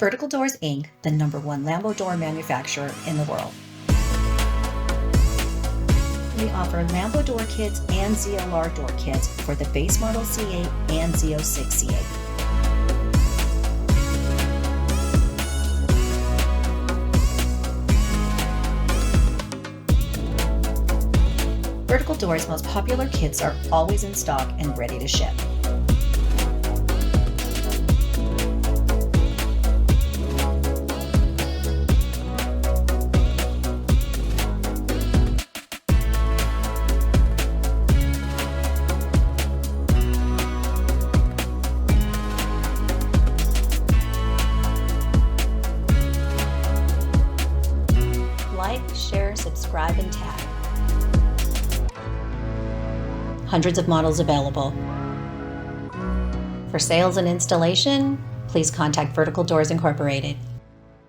Vertical Doors, Inc., the #1 Lambo door manufacturer in the world. We offer Lambo door kits and ZLR door kits for the base model C8 and Z06 C8. Vertical Doors' most popular kits are always in stock and ready to ship. Like, share, subscribe, and tag. Hundreds of models available. For sales and installation, please contact Vertical Doors Incorporated.